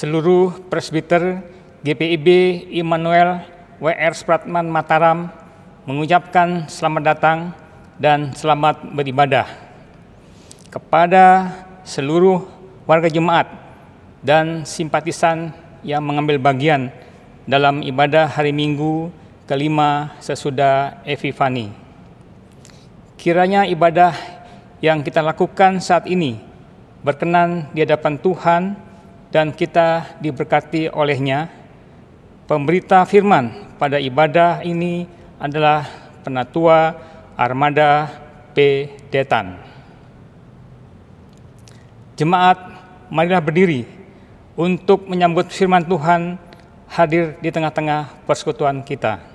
seluruh presbiter GPIB Immanuel WR Supratman Mataram mengucapkan selamat datang dan selamat beribadah. Kepada seluruh warga jemaat dan simpatisan yang mengambil bagian dalam ibadah hari Minggu kelima sesudah Epifani. Kiranya ibadah yang kita lakukan saat ini berkenan di hadapan Tuhan dan kita diberkati olehnya. Pemberita firman pada ibadah ini adalah Penatua Armada P. Detan. Jemaat, marilah berdiri untuk menyambut firman Tuhan hadir di tengah-tengah persekutuan kita.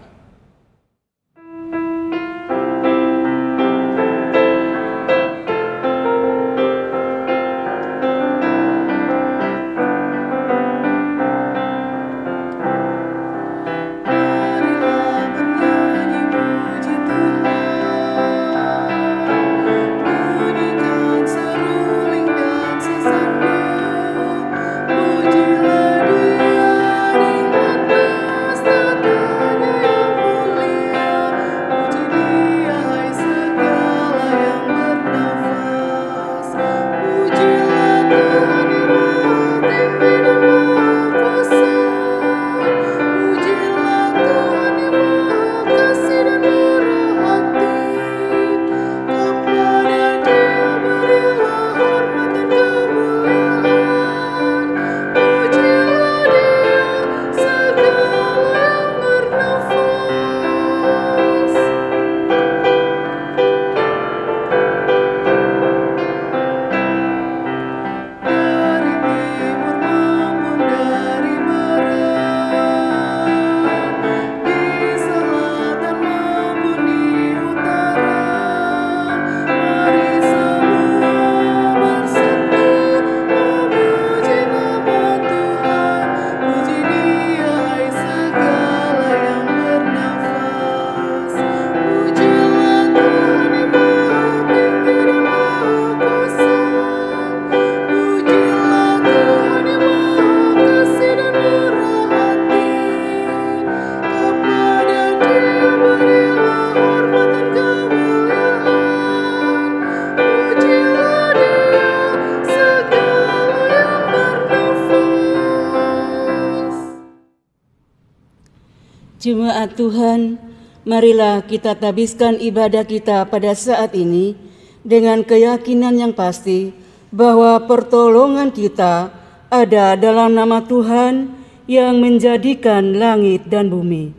Jemaat Tuhan, marilah kita tabiskan ibadah kita pada saat ini dengan keyakinan yang pasti bahwa pertolongan kita ada dalam nama Tuhan yang menjadikan langit dan bumi.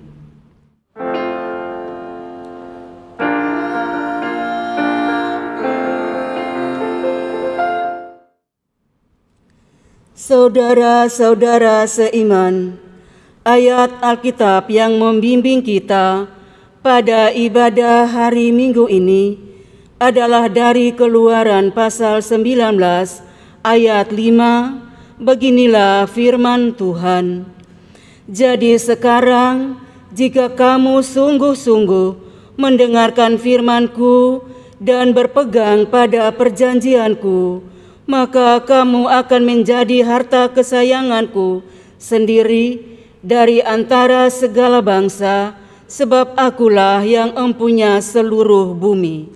Saudara-saudara seiman, ayat Alkitab yang membimbing kita pada ibadah hari Minggu ini adalah dari Keluaran pasal 19 ayat 5. Beginilah firman Tuhan. Jadi sekarang jika kamu sungguh-sungguh mendengarkan firman-Ku dan berpegang pada perjanjian-Ku, maka kamu akan menjadi harta kesayangan-Ku sendiri dari antara segala bangsa, sebab Akulah yang empunya seluruh bumi.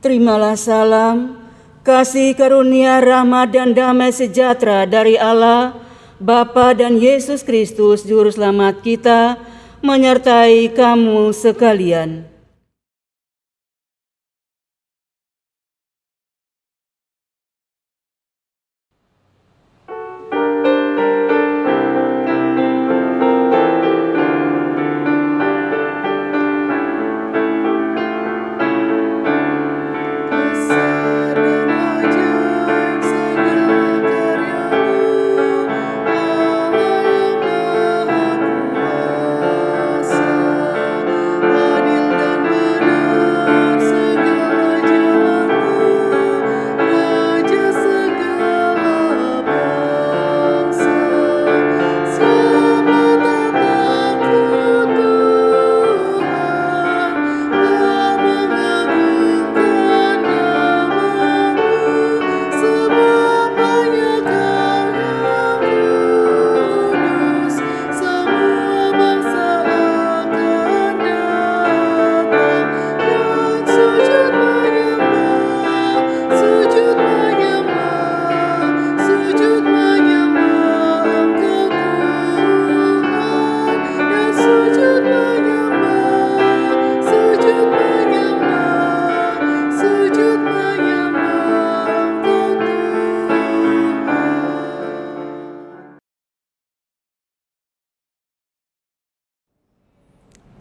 Terimalah salam, kasih karunia, rahmat dan damai sejahtera dari Allah, Bapa dan Yesus Kristus Juru Selamat kita, menyertai kamu sekalian. Adil dan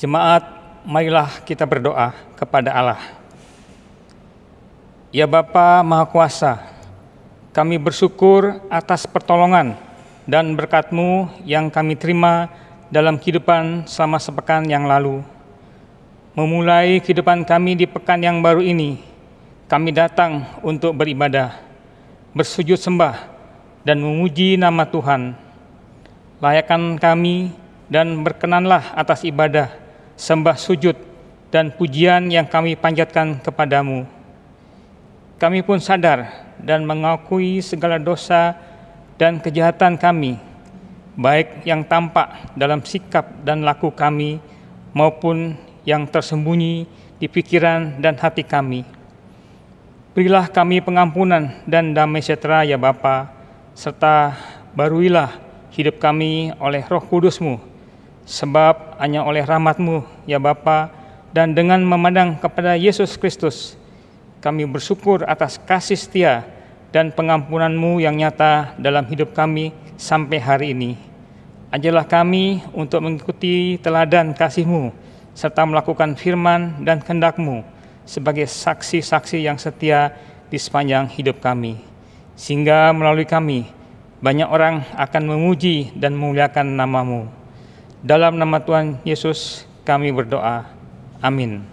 Jemaat, marilah kita berdoa kepada Allah. Ya Bapa Maha Kuasa, kami bersyukur atas pertolongan dan berkat-Mu yang kami terima dalam kehidupan selama sepekan yang lalu. Memulai kehidupan kami di pekan yang baru ini, kami datang untuk beribadah, bersujud sembah, dan memuji nama Tuhan. Layakkan kami dan berkenanlah atas ibadah, sembah sujud, dan pujian yang kami panjatkan kepadamu. Kami pun sadar dan mengakui segala dosa dan kejahatan kami, baik yang tampak dalam sikap dan laku kami, maupun yang tersembunyi di pikiran dan hati kami. Berilah kami pengampunan dan damai sejahtera ya Bapa, serta baruilah hidup kami oleh Roh Kudus-Mu, sebab hanya oleh rahmat-Mu ya Bapa, dan dengan memandang kepada Yesus Kristus, kami bersyukur atas kasih setia dan pengampunan-Mu yang nyata dalam hidup kami sampai hari ini. Ajarlah kami untuk mengikuti teladan kasih-Mu, serta melakukan firman dan kehendak-Mu sebagai saksi-saksi yang setia di sepanjang hidup kami, sehingga melalui kami banyak orang akan memuji dan memuliakan nama-Mu. Dalam nama Tuhan Yesus kami berdoa. Amin.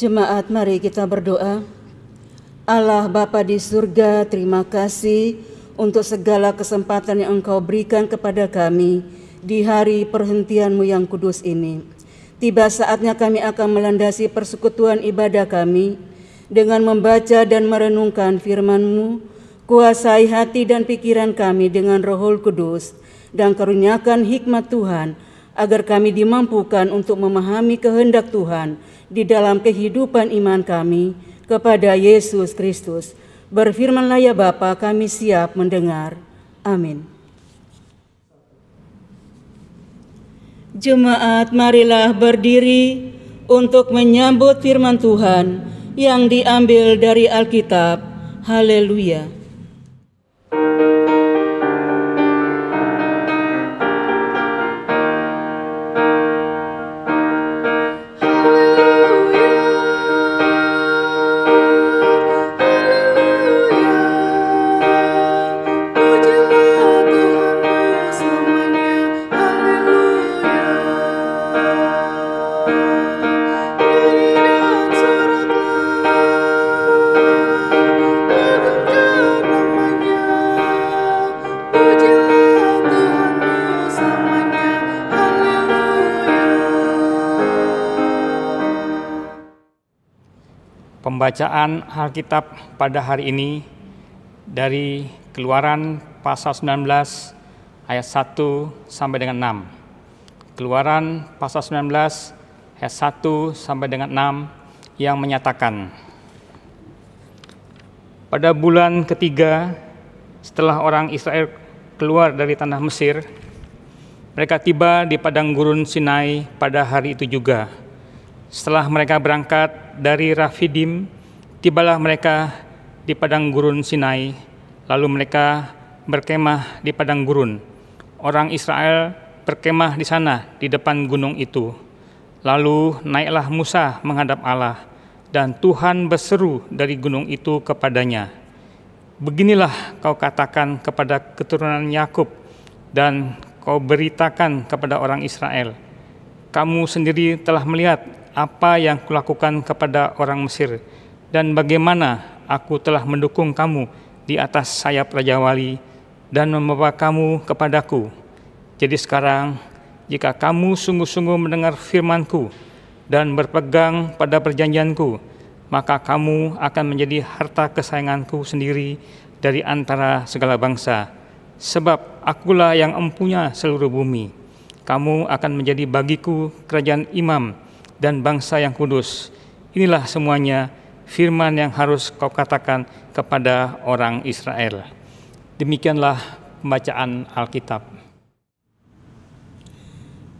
Jemaat, mari kita berdoa. Allah Bapa di surga, terima kasih untuk segala kesempatan yang Engkau berikan kepada kami di hari perhentian-Mu yang kudus ini. Tiba saatnya kami akan melandasi persekutuan ibadah kami dengan membaca dan merenungkan firman-Mu. Kuasai hati dan pikiran kami dengan Roh Kudus, dan karuniakan hikmat Tuhan, agar kami dimampukan untuk memahami kehendak Tuhan di dalam kehidupan iman kami kepada Yesus Kristus. Berfirmanlah ya Bapa, kami siap mendengar. Amin. Jemaat, marilah berdiri untuk menyambut firman Tuhan yang diambil dari Alkitab. Haleluya. Pembacaan Alkitab pada hari ini dari Keluaran pasal 19 ayat 1 sampai dengan 6. Keluaran pasal 19 ayat 1 sampai dengan 6 yang menyatakan, pada bulan ketiga setelah orang Israel keluar dari tanah Mesir, Mereka tiba di padang gurun Sinai pada hari itu juga. Setelah mereka berangkat dari Rafidim, tibalah mereka di padang gurun Sinai, lalu mereka berkemah di padang gurun. Orang Israel berkemah di sana di depan gunung itu. Lalu naiklah Musa menghadap Allah, dan Tuhan berseru dari gunung itu kepadanya, "Beginilah kau katakan kepada keturunan Yakub dan kau beritakan kepada orang Israel, kamu sendiri telah melihat apa yang kulakukan kepada orang Mesir dan bagaimana aku telah mendukung kamu di atas sayap Raja Wali dan membawa kamu kepadaku. Jadi sekarang, jika kamu sungguh-sungguh mendengar firman-Ku dan berpegang pada perjanjian-Ku, maka kamu akan menjadi harta kesayangan-Ku sendiri dari antara segala bangsa. Sebab akulah yang empunya seluruh bumi. Kamu akan menjadi bagiku kerajaan imam dan bangsa yang kudus. Inilah semuanya firman yang harus kau katakan kepada orang Israel." Demikianlah pembacaan Alkitab.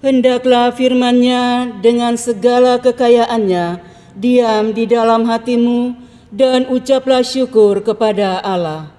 Hendaklah firman-Nya dengan segala kekayaannya diam di dalam hatimu, dan ucaplah syukur kepada Allah.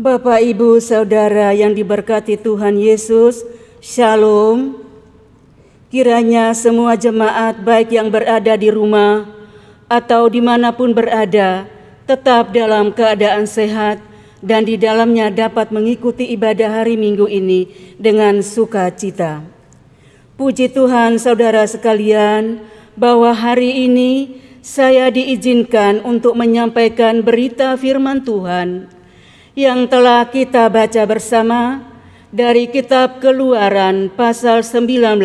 Bapak, Ibu, Saudara yang diberkati Tuhan Yesus, Shalom. Kiranya semua jemaat baik yang berada di rumah atau dimanapun berada, tetap dalam keadaan sehat dan di dalamnya dapat mengikuti ibadah hari Minggu ini dengan sukacita. Puji Tuhan, saudara sekalian, bahwa hari ini saya diizinkan untuk menyampaikan berita firman Tuhan yang telah kita baca bersama dari kitab Keluaran pasal 19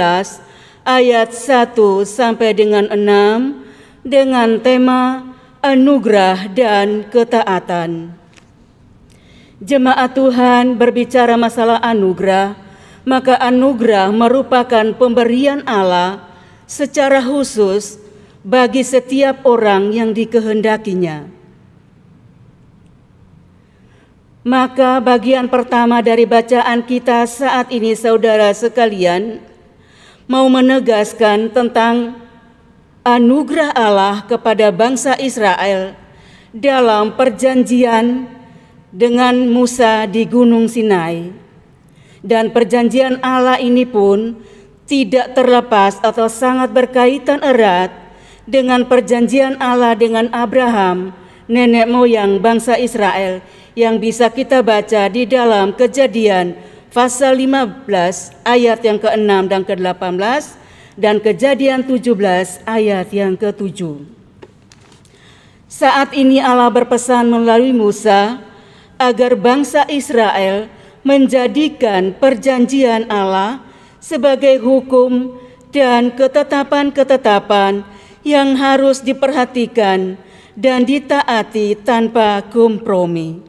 ayat 1 sampai dengan 6 dengan tema anugerah dan ketaatan. Jemaat Tuhan berbicara masalah anugerah, maka anugerah merupakan pemberian Allah secara khusus bagi setiap orang yang dikehendakinya. Maka bagian pertama dari bacaan kita saat ini, saudara sekalian, mau menegaskan tentang anugerah Allah kepada bangsa Israel dalam perjanjian dengan Musa di Gunung Sinai. Dan perjanjian Allah ini pun tidak terlepas atau sangat berkaitan erat dengan perjanjian Allah dengan Abraham, nenek moyang bangsa Israel, yang bisa kita baca di dalam Kejadian pasal 15 ayat yang ke-6 dan ke-18 dan Kejadian 17 ayat yang ke-7. Saat ini Allah berpesan melalui Musa agar bangsa Israel menjadikan perjanjian Allah sebagai hukum dan ketetapan-ketetapan yang harus diperhatikan dan ditaati tanpa kompromi.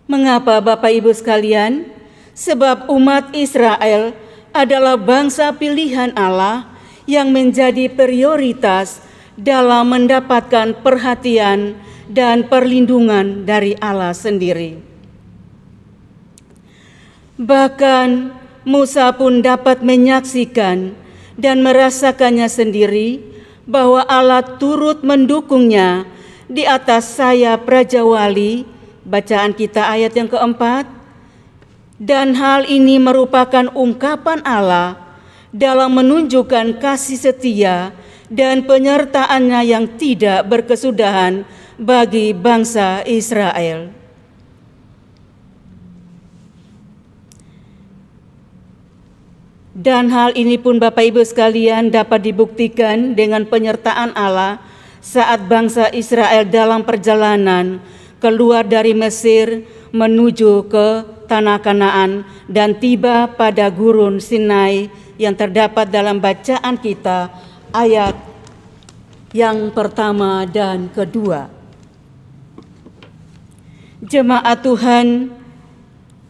Mengapa, Bapak Ibu sekalian? Sebab umat Israel adalah bangsa pilihan Allah yang menjadi prioritas dalam mendapatkan perhatian dan perlindungan dari Allah sendiri. Bahkan Musa pun dapat menyaksikan dan merasakannya sendiri bahwa Allah turut mendukungnya di atas sayap Raja Wali. Bacaan kita ayat yang keempat, dan hal ini merupakan ungkapan Allah dalam menunjukkan kasih setia dan penyertaannya yang tidak berkesudahan bagi bangsa Israel. Dan hal ini pun Bapak Ibu sekalian dapat dibuktikan dengan penyertaan Allah saat bangsa Israel dalam perjalanan keluar dari Mesir menuju ke tanah Kanaan dan tiba pada gurun Sinai yang terdapat dalam bacaan kita ayat yang pertama dan kedua. Jemaat Tuhan,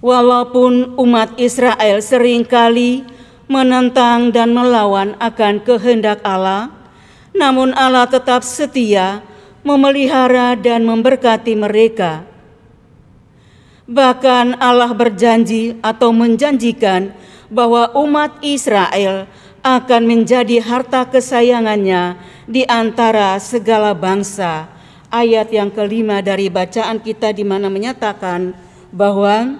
walaupun umat Israel seringkali menentang dan melawan akan kehendak Allah, namun Allah tetap setia memelihara dan memberkati mereka. Bahkan Allah berjanji atau menjanjikan bahwa umat Israel akan menjadi harta kesayangannya di antara segala bangsa. Ayat yang kelima dari bacaan kita di mana menyatakan bahwa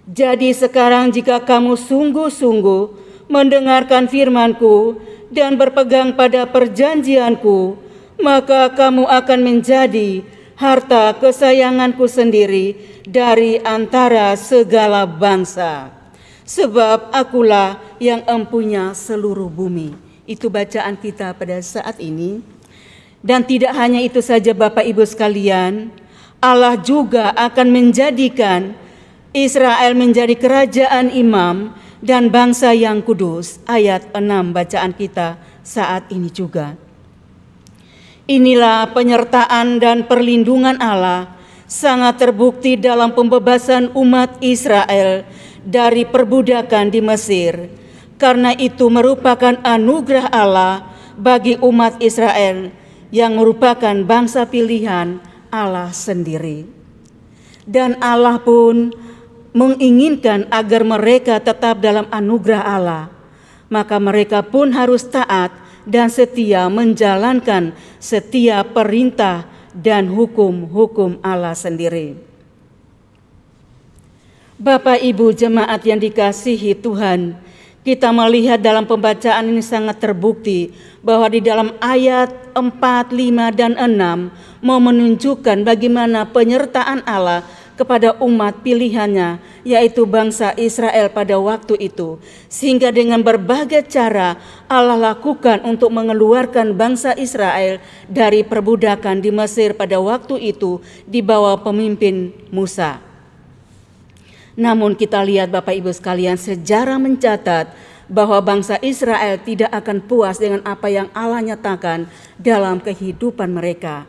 jadi sekarang jika kamu sungguh-sungguh mendengarkan firman-Ku dan berpegang pada perjanjian-Ku, maka kamu akan menjadi harta kesayangan-Ku sendiri dari antara segala bangsa. Sebab Akulah yang empunya seluruh bumi. Itu bacaan kita pada saat ini. Dan tidak hanya itu saja Bapak Ibu sekalian, Allah juga akan menjadikan Israel menjadi kerajaan imam dan bangsa yang kudus. Ayat 6 bacaan kita saat ini juga. Inilah penyertaan dan perlindungan Allah sangat terbukti dalam pembebasan umat Israel dari perbudakan di Mesir. Karena itu merupakan anugerah Allah bagi umat Israel yang merupakan bangsa pilihan Allah sendiri. Dan Allah pun menginginkan agar mereka tetap dalam anugerah Allah. Maka mereka pun harus taat dan setia menjalankan setiap perintah dan hukum-hukum Allah sendiri. Bapak Ibu jemaat yang dikasihi Tuhan, kita melihat dalam pembacaan ini sangat terbukti bahwa di dalam ayat 4, 5, dan 6 mau menunjukkan bagaimana penyertaan Allah kepada umat pilihannya, yaitu bangsa Israel pada waktu itu. Sehingga dengan berbagai cara Allah lakukan untuk mengeluarkan bangsa Israel dari perbudakan di Mesir pada waktu itu di bawah pemimpin Musa. Namun kita lihat Bapak Ibu sekalian, sejarah mencatat bahwa bangsa Israel tidak akan puas dengan apa yang Allah nyatakan dalam kehidupan mereka.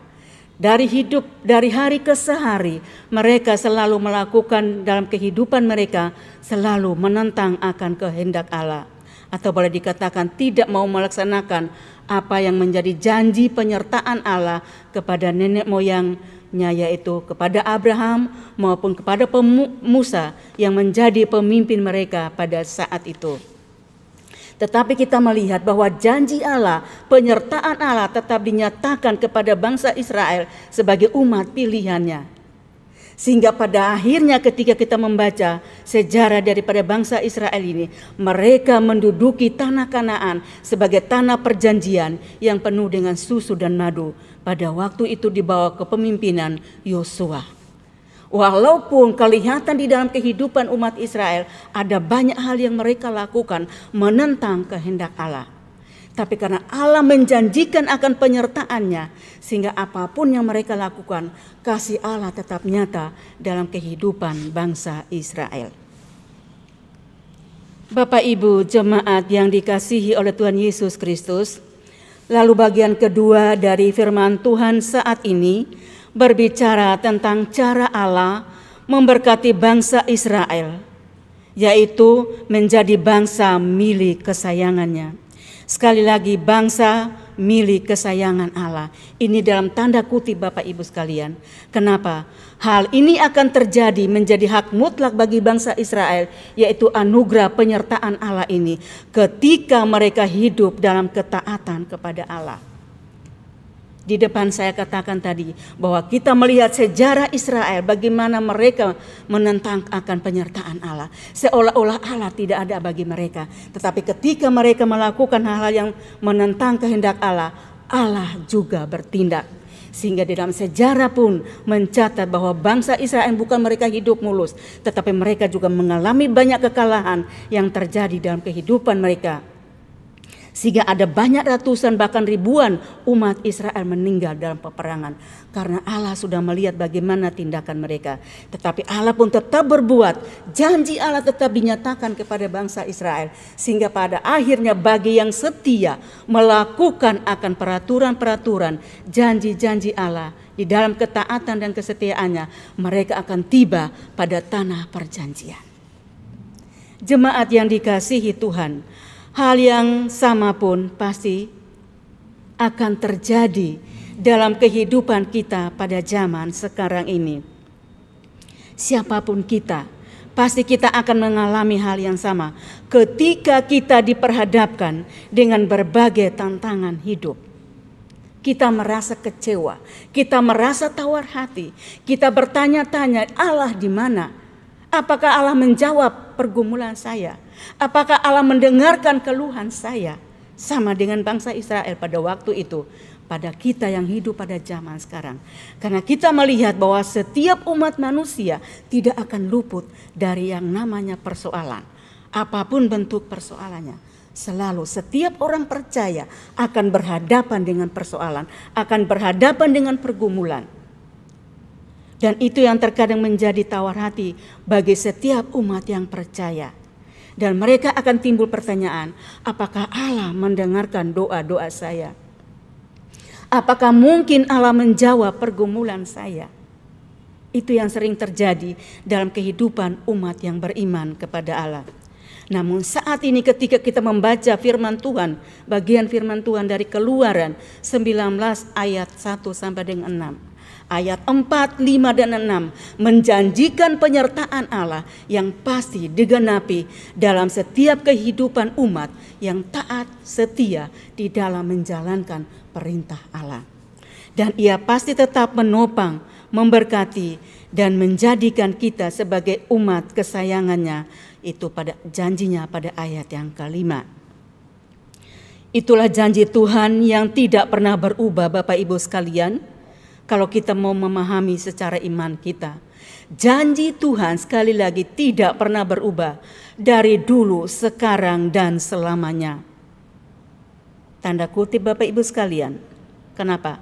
Dari hari ke hari, mereka selalu melakukan dalam kehidupan mereka, selalu menentang akan kehendak Allah. Atau boleh dikatakan tidak mau melaksanakan apa yang menjadi janji penyertaan Allah kepada nenek moyangnya, yaitu kepada Abraham maupun kepada Musa yang menjadi pemimpin mereka pada saat itu. Tetapi kita melihat bahwa janji Allah, penyertaan Allah tetap dinyatakan kepada bangsa Israel sebagai umat pilihannya. Sehingga pada akhirnya ketika kita membaca sejarah daripada bangsa Israel ini, mereka menduduki tanah Kanaan sebagai tanah perjanjian yang penuh dengan susu dan madu. Pada waktu itu di bawah kepemimpinan Yosua. Walaupun kelihatan di dalam kehidupan umat Israel ada banyak hal yang mereka lakukan menentang kehendak Allah. Tapi karena Allah menjanjikan akan penyertaannya, sehingga apapun yang mereka lakukan, kasih Allah tetap nyata dalam kehidupan bangsa Israel. Bapak Ibu jemaat yang dikasihi oleh Tuhan Yesus Kristus, lalu bagian kedua dari firman Tuhan saat ini berbicara tentang cara Allah memberkati bangsa Israel, yaitu menjadi bangsa milik kesayangannya. Sekali lagi, bangsa milik kesayangan Allah. Ini dalam tanda kutip Bapak Ibu sekalian. Kenapa? Hal ini akan terjadi menjadi hak mutlak bagi bangsa Israel, yaitu anugerah penyertaan Allah ini ketika mereka hidup dalam ketaatan kepada Allah. Di depan saya katakan tadi bahwa kita melihat sejarah Israel bagaimana mereka menentang akan penyertaan Allah. Seolah-olah Allah tidak ada bagi mereka. Tetapi ketika mereka melakukan hal-hal yang menentang kehendak Allah, Allah juga bertindak. Sehingga di dalam sejarah pun mencatat bahwa bangsa Israel bukan mereka hidup mulus, tetapi mereka juga mengalami banyak kekalahan yang terjadi dalam kehidupan mereka. Sehingga ada banyak ratusan bahkan ribuan umat Israel meninggal dalam peperangan. Karena Allah sudah melihat bagaimana tindakan mereka. Tetapi Allah pun tetap berbuat. Janji Allah tetap dinyatakan kepada bangsa Israel. Sehingga pada akhirnya bagi yang setia melakukan akan peraturan-peraturan janji-janji Allah. Di dalam ketaatan dan kesetiaannya mereka akan tiba pada tanah perjanjian. Jemaat yang dikasihi Tuhan, hal yang sama pun pasti akan terjadi dalam kehidupan kita pada zaman sekarang ini. Siapapun kita, pasti kita akan mengalami hal yang sama ketika kita diperhadapkan dengan berbagai tantangan hidup. Kita merasa kecewa, kita merasa tawar hati, kita bertanya-tanya, Allah di mana? Apakah Allah menjawab pergumulan saya? Apakah Allah mendengarkan keluhan saya? Sama dengan bangsa Israel pada waktu itu, pada kita yang hidup pada zaman sekarang. Karena kita melihat bahwa setiap umat manusia tidak akan luput dari yang namanya persoalan. Apapun bentuk persoalannya, selalu setiap orang percaya akan berhadapan dengan persoalan, akan berhadapan dengan pergumulan. Dan itu yang terkadang menjadi tawar hati bagi setiap umat yang percaya. Dan mereka akan timbul pertanyaan, apakah Allah mendengarkan doa-doa saya? Apakah mungkin Allah menjawab pergumulan saya? Itu yang sering terjadi dalam kehidupan umat yang beriman kepada Allah. Namun saat ini ketika kita membaca firman Tuhan, bagian firman Tuhan dari Keluaran 19 ayat 1 sampai dengan 6. Ayat 4, 5, dan 6 menjanjikan penyertaan Allah yang pasti digenapi dalam setiap kehidupan umat yang taat setia di dalam menjalankan perintah Allah. Dan Ia pasti tetap menopang, memberkati, dan menjadikan kita sebagai umat kesayangannya. Itu pada janjinya pada ayat yang kelima. Itulah janji Tuhan yang tidak pernah berubah, Bapak Ibu sekalian. Kalau kita mau memahami secara iman kita, janji Tuhan sekali lagi tidak pernah berubah dari dulu, sekarang, dan selamanya. Tanda kutip Bapak Ibu sekalian. Kenapa?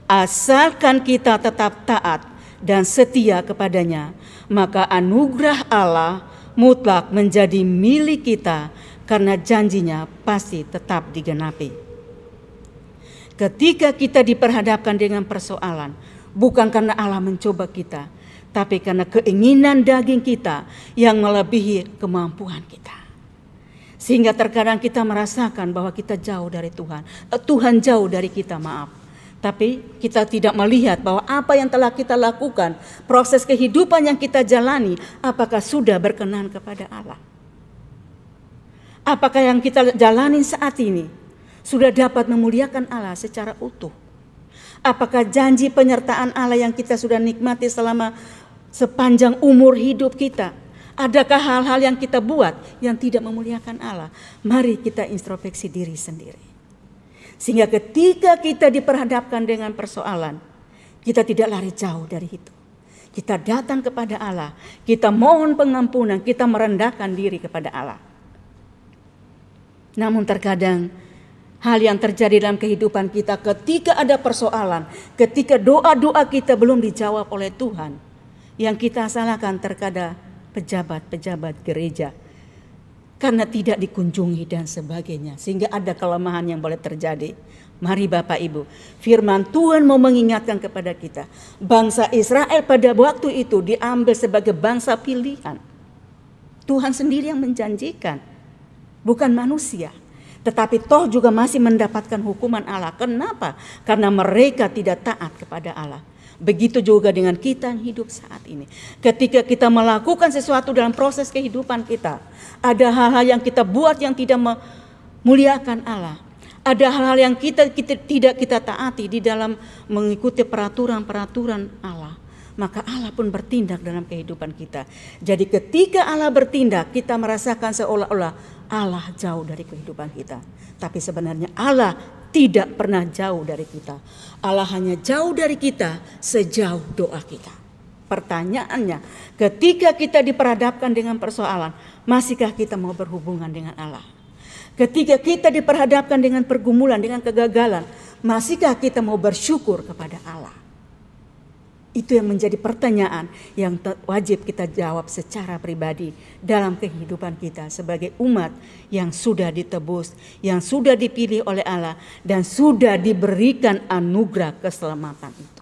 Asalkan kita tetap taat dan setia kepadanya, maka anugerah Allah mutlak menjadi milik kita karena janjinya pasti tetap digenapi. Ketika kita diperhadapkan dengan persoalan, bukan karena Allah mencoba kita, tapi karena keinginan daging kita yang melebihi kemampuan kita. Sehingga terkadang kita merasakan bahwa kita jauh dari Tuhan. Tuhan jauh dari kita, maaf. Tapi kita tidak melihat bahwa apa yang telah kita lakukan, proses kehidupan yang kita jalani, apakah sudah berkenan kepada Allah. Apakah yang kita jalani saat ini sudah dapat memuliakan Allah secara utuh? Apakah janji penyertaan Allah yang kita sudah nikmati selama sepanjang umur hidup kita, adakah hal-hal yang kita buat yang tidak memuliakan Allah? Mari kita introspeksi diri sendiri. Sehingga ketika kita diperhadapkan dengan persoalan, kita tidak lari jauh dari itu. Kita datang kepada Allah, kita mohon pengampunan, kita merendahkan diri kepada Allah. Namun terkadang hal yang terjadi dalam kehidupan kita ketika ada persoalan, ketika doa-doa kita belum dijawab oleh Tuhan, yang kita salahkan terkadang pejabat-pejabat gereja karena tidak dikunjungi dan sebagainya, sehingga ada kelemahan yang boleh terjadi. Mari Bapak Ibu, firman Tuhan mau mengingatkan kepada kita, bangsa Israel pada waktu itu diambil sebagai bangsa pilihan. Tuhan sendiri yang menjanjikan, bukan manusia. Tetapi toh juga masih mendapatkan hukuman Allah. Kenapa? Karena mereka tidak taat kepada Allah. Begitu juga dengan kita yang hidup saat ini. Ketika kita melakukan sesuatu dalam proses kehidupan kita, ada hal-hal yang kita buat yang tidak memuliakan Allah. Ada hal-hal yang tidak kita taati di dalam mengikuti peraturan-peraturan Allah. Maka Allah pun bertindak dalam kehidupan kita. Jadi ketika Allah bertindak, kita merasakan seolah-olah Allah jauh dari kehidupan kita. Tapi sebenarnya Allah tidak pernah jauh dari kita. Allah hanya jauh dari kita sejauh doa kita. Pertanyaannya, ketika kita diperhadapkan dengan persoalan, masihkah kita mau berhubungan dengan Allah? Ketika kita diperhadapkan dengan pergumulan, dengan kegagalan, masihkah kita mau bersyukur kepada Allah? Itu yang menjadi pertanyaan yang wajib kita jawab secara pribadi dalam kehidupan kita sebagai umat yang sudah ditebus, yang sudah dipilih oleh Allah, dan sudah diberikan anugerah keselamatan itu.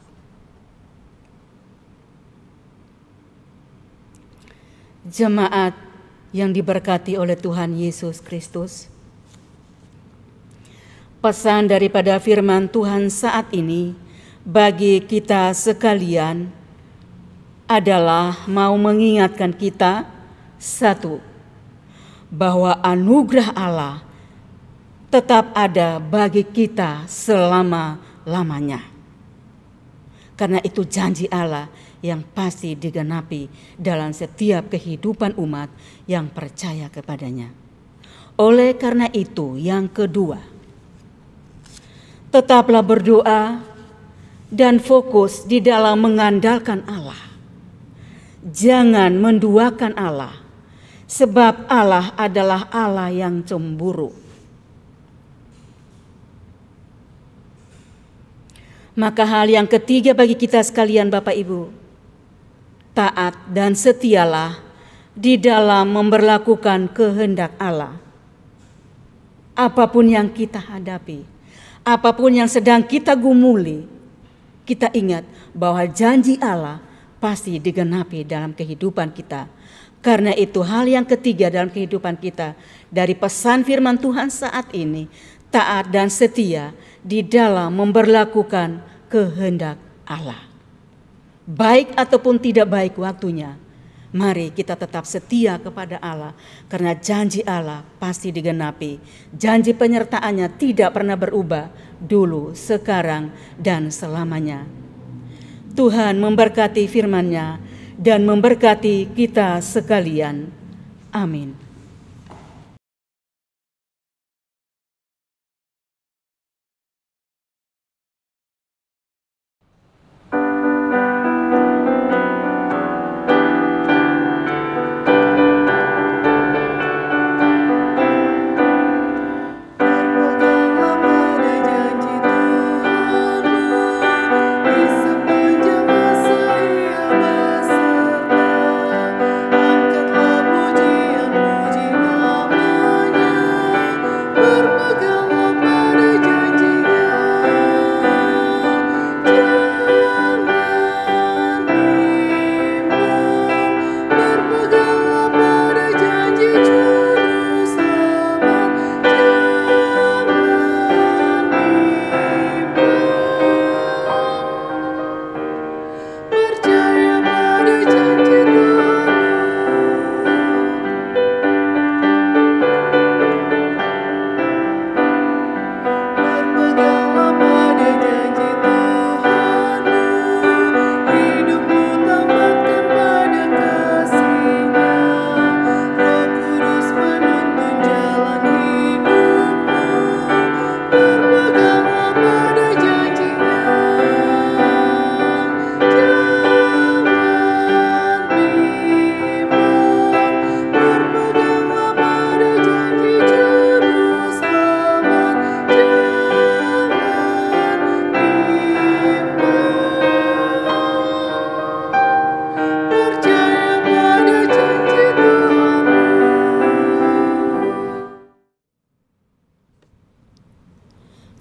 Jemaat yang diberkati oleh Tuhan Yesus Kristus, pesan daripada firman Tuhan saat ini bagi kita sekalian adalah mau mengingatkan kita, satu, bahwa anugerah Allah tetap ada bagi kita selama-lamanya. Karena itu janji Allah yang pasti digenapi dalam setiap kehidupan umat yang percaya kepadanya. Oleh karena itu, yang kedua, tetaplah berdoa dan fokus di dalam mengandalkan Allah. Jangan menduakan Allah, sebab Allah adalah Allah yang cemburu. Maka hal yang ketiga bagi kita sekalian Bapak Ibu, taat dan setialah di dalam memberlakukan kehendak Allah. Apapun yang kita hadapi, apapun yang sedang kita gumuli, kita ingat bahwa janji Allah pasti digenapi dalam kehidupan kita. Karena itu hal yang ketiga dalam kehidupan kita dari pesan firman Tuhan saat ini, taat dan setia di dalam memberlakukan kehendak Allah. Baik ataupun tidak baik waktunya, mari kita tetap setia kepada Allah, karena janji Allah pasti digenapi. Janji penyertaannya tidak pernah berubah, dulu, sekarang, dan selamanya. Tuhan memberkati firman-Nya dan memberkati kita sekalian. Amin.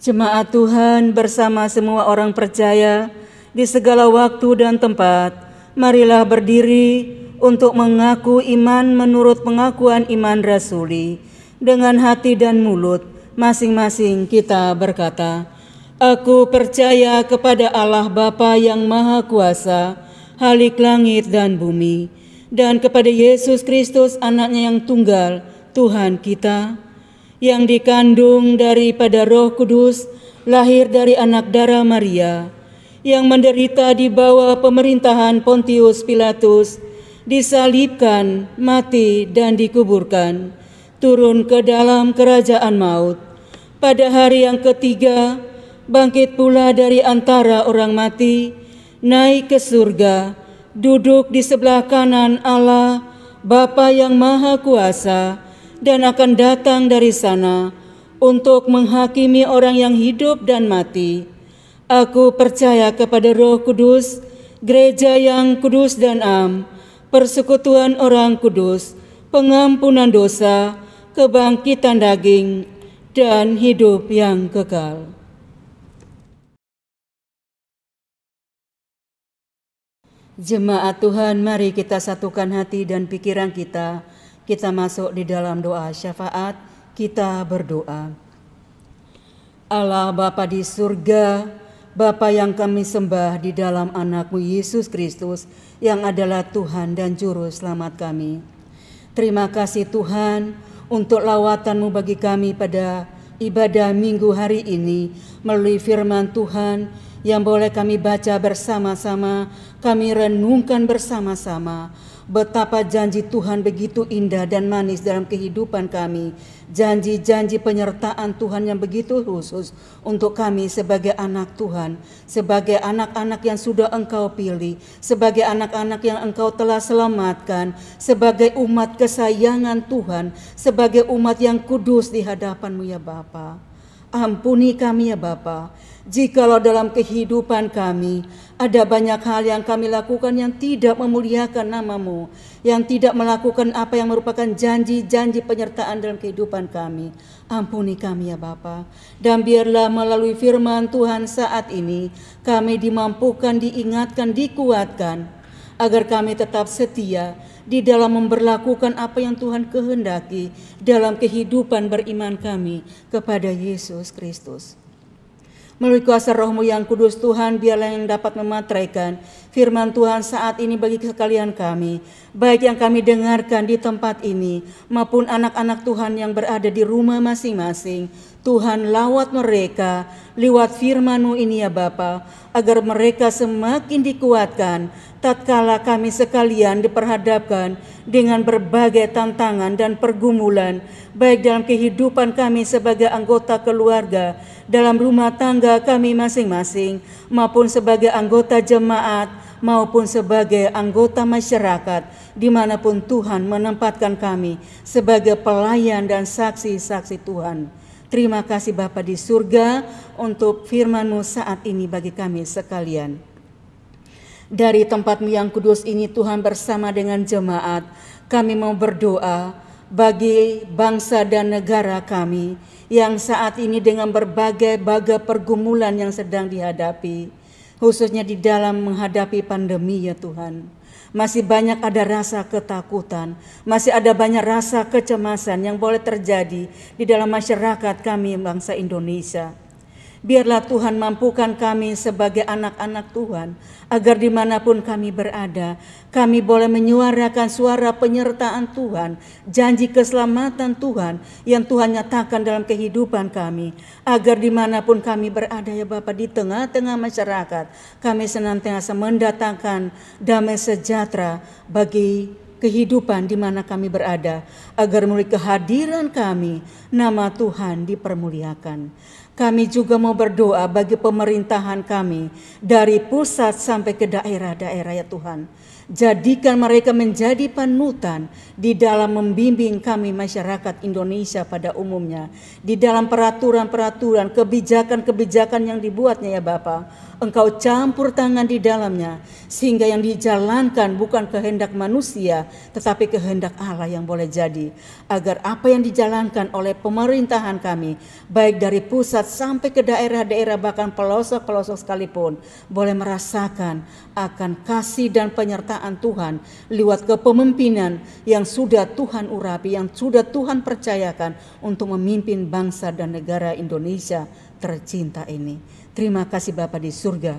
Jemaat Tuhan bersama semua orang percaya di segala waktu dan tempat, marilah berdiri untuk mengaku iman menurut pengakuan iman rasuli. Dengan hati dan mulut masing-masing kita berkata, Aku percaya kepada Allah Bapa yang Maha Kuasa, Halik langit dan bumi, dan kepada Yesus Kristus anaknya yang tunggal, Tuhan kita, yang dikandung daripada Roh Kudus, lahir dari anak darah Maria, yang menderita di bawah pemerintahan Pontius Pilatus, disalibkan, mati, dan dikuburkan, turun ke dalam kerajaan maut. Pada hari yang ketiga, bangkit pula dari antara orang mati, naik ke surga, duduk di sebelah kanan Allah, Bapa yang Maha Kuasa, dan akan datang dari sana untuk menghakimi orang yang hidup dan mati. Aku percaya kepada Roh Kudus, gereja yang kudus dan am, persekutuan orang kudus, pengampunan dosa, kebangkitan daging, dan hidup yang kekal. Jemaat Tuhan, mari kita satukan hati dan pikiran kita. Kita masuk di dalam doa syafaat, kita berdoa. Allah Bapa di surga, Bapa yang kami sembah di dalam anak-Mu Yesus Kristus yang adalah Tuhan dan Juru Selamat kami. Terima kasih Tuhan untuk lawatan-Mu bagi kami pada ibadah minggu hari ini melalui firman Tuhan yang boleh kami baca bersama-sama, kami renungkan bersama-sama. Betapa janji Tuhan begitu indah dan manis dalam kehidupan kami. Janji-janji penyertaan Tuhan yang begitu khusus untuk kami sebagai anak Tuhan, sebagai anak-anak yang sudah Engkau pilih, sebagai anak-anak yang Engkau telah selamatkan, sebagai umat kesayangan Tuhan, sebagai umat yang kudus di hadapan-Mu ya Bapa. Ampuni kami ya Bapa, jikalau dalam kehidupan kami ada banyak hal yang kami lakukan yang tidak memuliakan nama-Mu, yang tidak melakukan apa yang merupakan janji-janji penyertaan dalam kehidupan kami. Ampuni kami ya Bapa, dan biarlah melalui firman Tuhan saat ini kami dimampukan, diingatkan, dikuatkan, agar kami tetap setia di dalam memberlakukan apa yang Tuhan kehendaki dalam kehidupan beriman kami kepada Yesus Kristus. Melalui kuasa Roh-Mu yang kudus Tuhan, biarlah yang dapat memateraikan firman Tuhan saat ini bagi sekalian kami, baik yang kami dengarkan di tempat ini maupun anak-anak Tuhan yang berada di rumah masing-masing. Tuhan, lawat mereka lewat firman-Mu ini ya Bapa, agar mereka semakin dikuatkan tatkala kami sekalian diperhadapkan dengan berbagai tantangan dan pergumulan, baik dalam kehidupan kami sebagai anggota keluarga, dalam rumah tangga kami masing-masing, maupun sebagai anggota jemaat, maupun sebagai anggota masyarakat, dimanapun Tuhan menempatkan kami sebagai pelayan dan saksi-saksi Tuhan. Terima kasih Bapa di surga untuk firman-Mu saat ini bagi kami sekalian. Dari tempat-Mu yang kudus ini Tuhan, bersama dengan jemaat, kami mau berdoa bagi bangsa dan negara kami yang saat ini dengan berbagai pergumulan yang sedang dihadapi, khususnya di dalam menghadapi pandemi ya Tuhan. Masih banyak ada rasa ketakutan, masih ada banyak rasa kecemasan yang boleh terjadi di dalam masyarakat kami bangsa Indonesia. Biarlah Tuhan mampukan kami sebagai anak-anak Tuhan, agar dimanapun kami berada, kami boleh menyuarakan suara penyertaan Tuhan, janji keselamatan Tuhan yang Tuhan nyatakan dalam kehidupan kami. Agar dimanapun kami berada ya Bapa, di tengah-tengah masyarakat, kami senantiasa mendatangkan damai sejahtera bagi kehidupan di mana kami berada, agar melalui kehadiran kami, nama Tuhan dipermuliakan. Kami juga mau berdoa bagi pemerintahan kami dari pusat sampai ke daerah-daerah ya Tuhan. Jadikan mereka menjadi panutan di dalam membimbing kami masyarakat Indonesia pada umumnya. Di dalam peraturan-peraturan, kebijakan-kebijakan yang dibuatnya ya Bapa, Engkau campur tangan di dalamnya, sehingga yang dijalankan bukan kehendak manusia, tetapi kehendak Allah yang boleh jadi. Agar apa yang dijalankan oleh pemerintahan kami, baik dari pusat sampai ke daerah-daerah, bahkan pelosok-pelosok sekalipun, boleh merasakan akan kasih dan penyertaan Tuhan lewat kepemimpinan yang sudah Tuhan urapi, yang sudah Tuhan percayakan untuk memimpin bangsa dan negara Indonesia tercinta ini. Terima kasih Bapa di surga.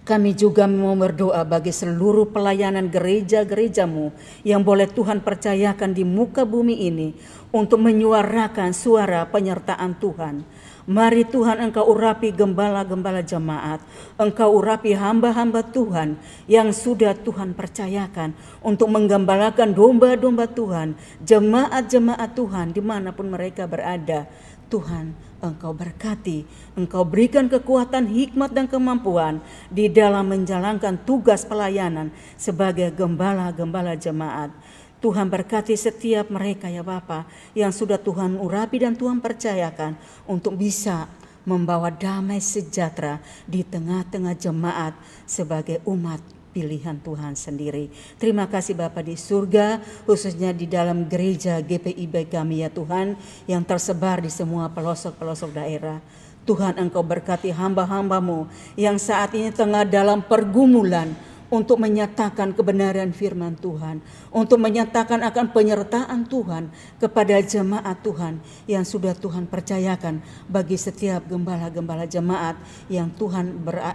Kami juga mau berdoa bagi seluruh pelayanan gereja-gereja-Mu yang boleh Tuhan percayakan di muka bumi ini untuk menyuarakan suara penyertaan Tuhan. Mari Tuhan Engkau urapi gembala-gembala jemaat, Engkau urapi hamba-hamba Tuhan yang sudah Tuhan percayakan untuk menggembalakan domba-domba Tuhan, jemaat-jemaat Tuhan dimanapun mereka berada. Tuhan, Engkau berkati, Engkau berikan kekuatan, hikmat dan kemampuan di dalam menjalankan tugas pelayanan sebagai gembala-gembala jemaat. Tuhan berkati setiap mereka ya Bapa yang sudah Tuhan urapi dan Tuhan percayakan untuk bisa membawa damai sejahtera di tengah-tengah jemaat sebagai umat pilihan Tuhan sendiri. Terima kasih Bapa di surga, khususnya di dalam gereja GPIB kami ya Tuhan, yang tersebar di semua pelosok-pelosok daerah. Tuhan, Engkau berkati hamba-hambamu yang saat ini tengah dalam pergumulan untuk menyatakan kebenaran firman Tuhan, untuk menyatakan akan penyertaan Tuhan kepada jemaat Tuhan yang sudah Tuhan percayakan bagi setiap gembala-gembala jemaat yang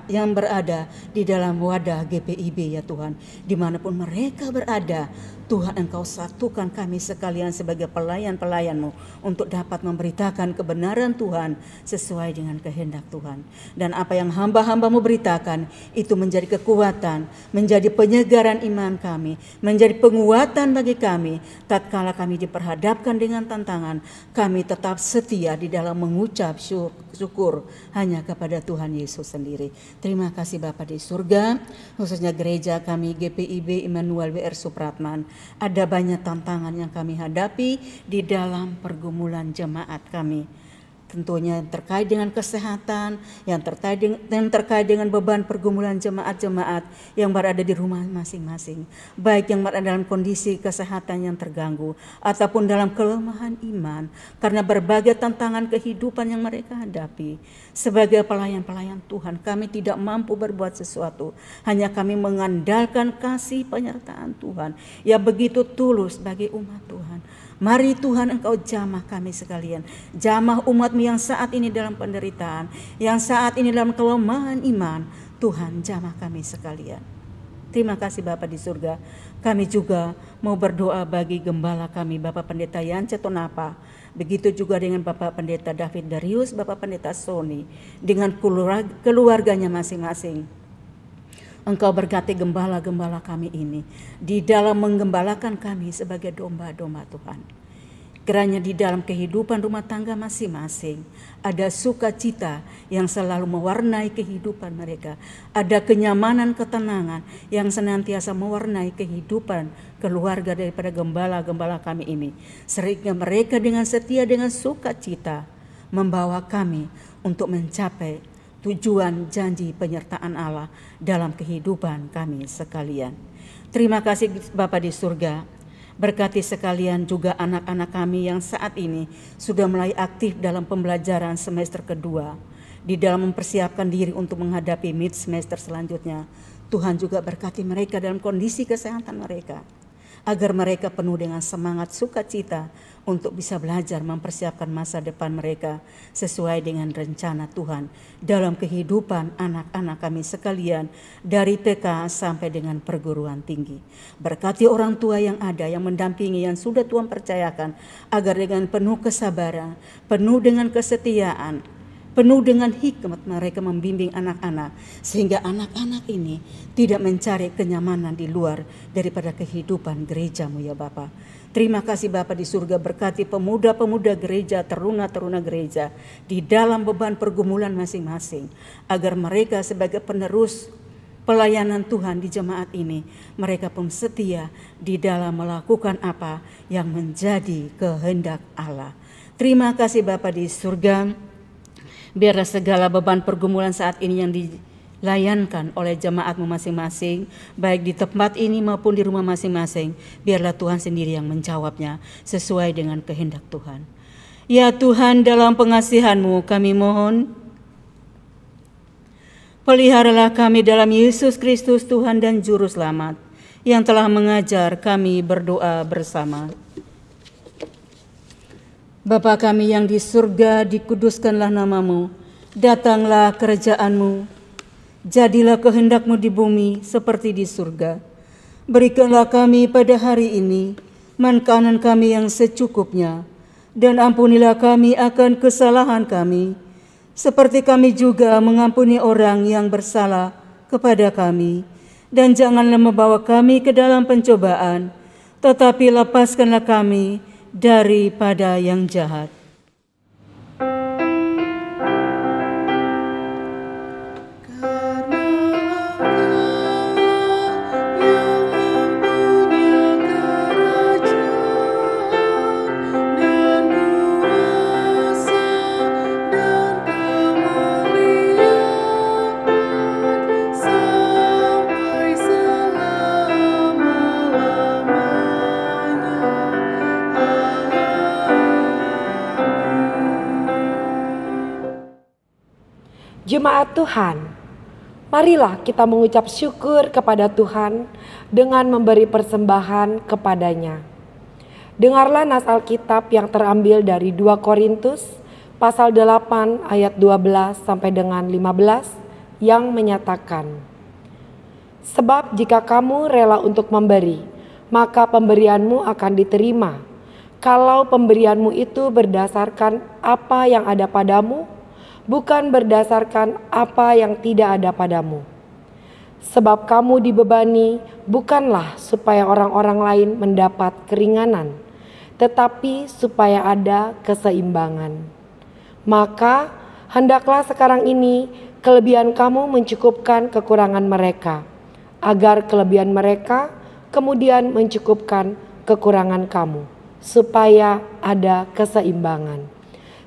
yang berada di dalam wadah GPIB ya Tuhan. Dimanapun mereka berada, Tuhan, Engkau satukan kami sekalian sebagai pelayan-pelayan-Mu untuk dapat memberitakan kebenaran Tuhan sesuai dengan kehendak Tuhan. Dan apa yang hamba-hamba-Mu beritakan itu menjadi kekuatan, menjadi penyegaran iman kami, menjadi penguatan bagi kami. Tatkala kami diperhadapkan dengan tantangan, kami tetap setia di dalam mengucap syukur hanya kepada Tuhan Yesus sendiri. Terima kasih Bapa di surga, khususnya gereja kami GPIB Immanuel WR Supratman. Ada banyak tantangan yang kami hadapi di dalam pergumulan jemaat kami. Tentunya terkait dengan kesehatan, yang terkait dengan beban pergumulan jemaat-jemaat yang berada di rumah masing-masing. Baik yang berada dalam kondisi kesehatan yang terganggu, ataupun dalam kelemahan iman, karena berbagai tantangan kehidupan yang mereka hadapi. Sebagai pelayan-pelayan Tuhan, kami tidak mampu berbuat sesuatu. Hanya kami mengandalkan kasih penyertaan Tuhan, yang begitu tulus bagi umat Tuhan. Mari Tuhan, Engkau jamah kami sekalian. Jamah umat-Mu yang saat ini dalam penderitaan, yang saat ini dalam kelemahan iman. Tuhan, jamah kami sekalian. Terima kasih Bapa di surga. Kami juga mau berdoa bagi gembala kami, Bapak Pendeta Yance Tonapa. Begitu juga dengan Bapak Pendeta David Darius, Bapak Pendeta Sony, dengan keluarganya masing-masing. Engkau berkati gembala-gembala kami ini di dalam menggembalakan kami sebagai domba-domba Tuhan. Kiranya di dalam kehidupan rumah tangga masing-masing ada sukacita yang selalu mewarnai kehidupan mereka. Ada kenyamanan, ketenangan yang senantiasa mewarnai kehidupan keluarga daripada gembala-gembala kami ini. Sehingga mereka dengan setia, dengan sukacita membawa kami untuk mencapai tujuan janji penyertaan Allah dalam kehidupan kami sekalian. Terima kasih Bapa di surga. Berkati sekalian juga anak-anak kami yang saat ini sudah mulai aktif dalam pembelajaran semester kedua, di dalam mempersiapkan diri untuk menghadapi mid semester selanjutnya. Tuhan juga berkati mereka dalam kondisi kesehatan mereka, agar mereka penuh dengan semangat sukacita untuk bisa belajar mempersiapkan masa depan mereka sesuai dengan rencana Tuhan dalam kehidupan anak-anak kami sekalian dari TK sampai dengan perguruan tinggi. Berkati orang tua yang ada, yang mendampingi, yang sudah Tuhan percayakan, agar dengan penuh kesabaran, penuh dengan kesetiaan, penuh dengan hikmat mereka membimbing anak-anak, sehingga anak-anak ini tidak mencari kenyamanan di luar daripada kehidupan gereja-Mu ya Bapa. Terima kasih Bapa di surga, berkati pemuda-pemuda gereja, teruna-teruna gereja di dalam beban pergumulan masing-masing, agar mereka sebagai penerus pelayanan Tuhan di jemaat ini, mereka pun setia di dalam melakukan apa yang menjadi kehendak Allah. Terima kasih Bapa di surga. Biarlah segala beban pergumulan saat ini yang dilayankan oleh jemaat-Mu masing-masing, baik di tempat ini maupun di rumah masing-masing, biarlah Tuhan sendiri yang menjawabnya sesuai dengan kehendak Tuhan. Ya Tuhan, dalam pengasihan-Mu kami mohon, peliharalah kami dalam Yesus Kristus Tuhan dan Juru Selamat, yang telah mengajar kami berdoa bersama. Bapa kami yang di surga, dikuduskanlah nama-Mu, datanglah kerajaan-Mu, jadilah kehendak-Mu di bumi seperti di surga. Berikanlah kami pada hari ini makanan kami yang secukupnya, dan ampunilah kami akan kesalahan kami, seperti kami juga mengampuni orang yang bersalah kepada kami. Dan janganlah membawa kami ke dalam pencobaan, tetapi lepaskanlah kami daripada yang jahat. Karena Engkau yang mempunyai Jemaat Tuhan, marilah kita mengucap syukur kepada Tuhan dengan memberi persembahan kepadanya. Dengarlah nas Alkitab yang terambil dari 2 Korintus pasal 8 ayat 12 sampai dengan 15 yang menyatakan, sebab jika kamu rela untuk memberi, maka pemberianmu akan diterima. Kalau pemberianmu itu berdasarkan apa yang ada padamu, bukan berdasarkan apa yang tidak ada padamu. Sebab kamu dibebani bukanlah supaya orang-orang lain mendapat keringanan, tetapi supaya ada keseimbangan. Maka hendaklah sekarang ini kelebihan kamu mencukupkan kekurangan mereka, agar kelebihan mereka kemudian mencukupkan kekurangan kamu, supaya ada keseimbangan.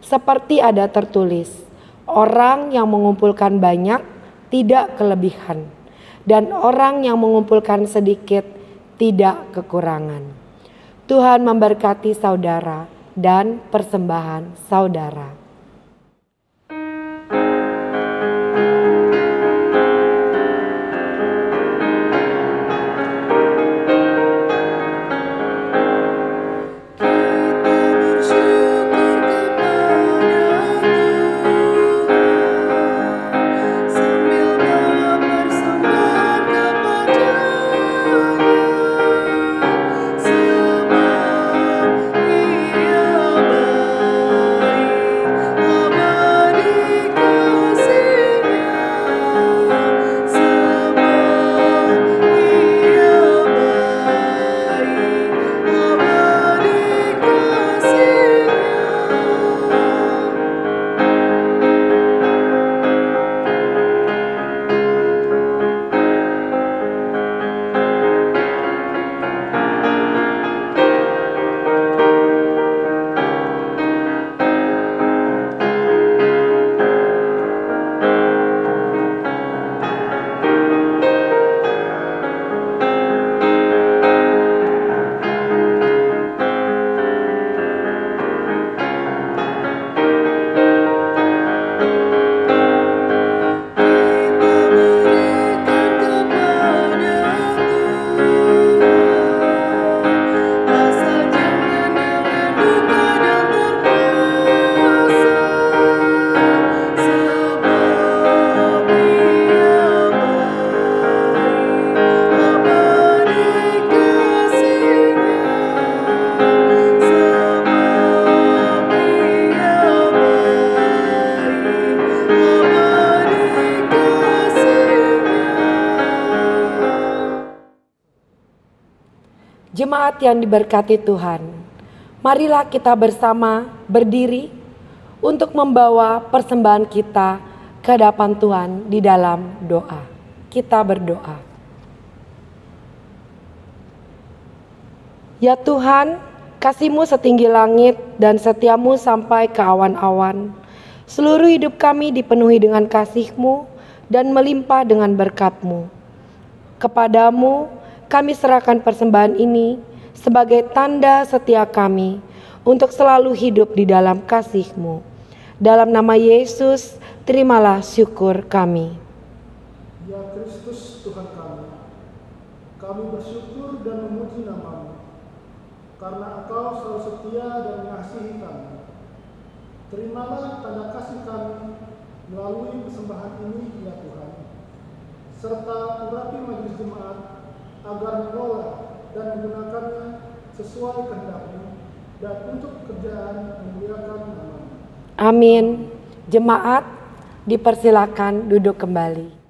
Seperti ada tertulis, orang yang mengumpulkan banyak tidak kelebihan, dan orang yang mengumpulkan sedikit tidak kekurangan. Tuhan memberkati saudara dan persembahan saudara. Jemaat yang diberkati Tuhan, marilah kita bersama berdiri untuk membawa persembahan kita ke hadapan Tuhan di dalam doa. Kita berdoa. Ya Tuhan, kasih-Mu setinggi langit dan setia-Mu sampai ke awan-awan. Seluruh hidup kami dipenuhi dengan kasih-Mu dan melimpah dengan berkat-Mu. Kepadamu kami serahkan persembahan ini sebagai tanda setia kami untuk selalu hidup di dalam kasih-Mu. Dalam nama Yesus, terimalah syukur kami. Ya Kristus Tuhan kami bersyukur dan memuji nama-Mu, karena Engkau selalu setia dan mengasihi kami. Terimalah tanda kasih kami melalui persembahan ini, ya Tuhan, serta urapi majelis jemaat agar mengelola dan menggunakannya sesuai kehendak-Mu dan untuk pekerjaan memuliakan nama-Mu. Amin. Jemaat dipersilakan duduk kembali.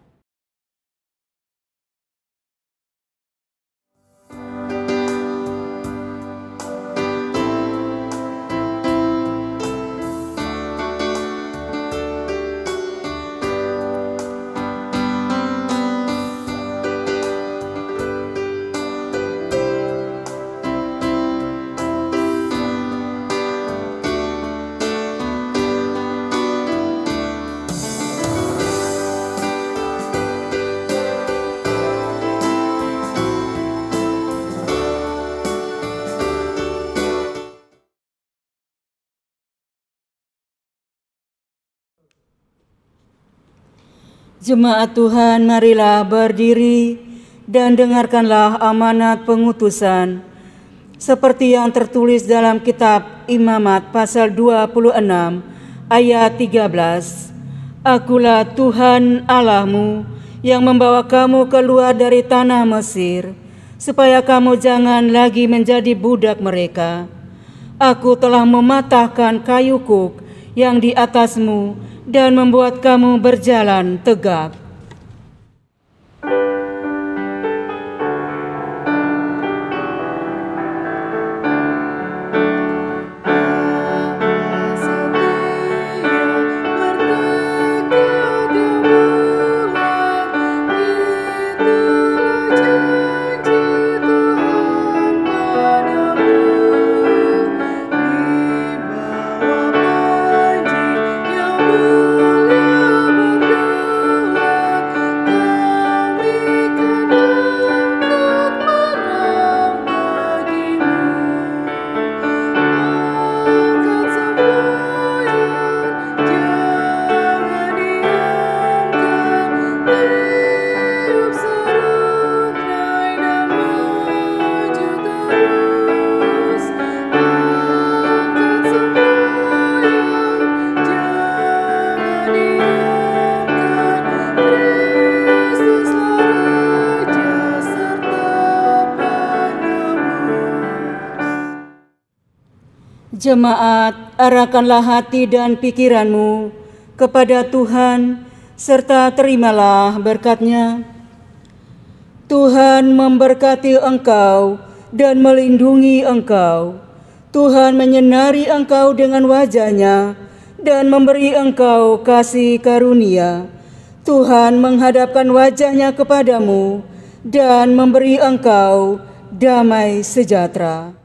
Jemaat Tuhan, marilah berdiri dan dengarkanlah amanat pengutusan seperti yang tertulis dalam kitab Imamat pasal 26 ayat 13. Akulah Tuhan Allahmu yang membawa kamu keluar dari tanah Mesir, supaya kamu jangan lagi menjadi budak mereka. Aku telah mematahkan kayu kuk yang di atasmu dan membuat kamu berjalan tegak. Jemaat, arahkanlah hati dan pikiranmu kepada Tuhan, serta terimalah berkat-Nya. Tuhan memberkati engkau dan melindungi engkau. Tuhan menyinari engkau dengan wajah-Nya dan memberi engkau kasih karunia. Tuhan menghadapkan wajah-Nya kepadamu dan memberi engkau damai sejahtera.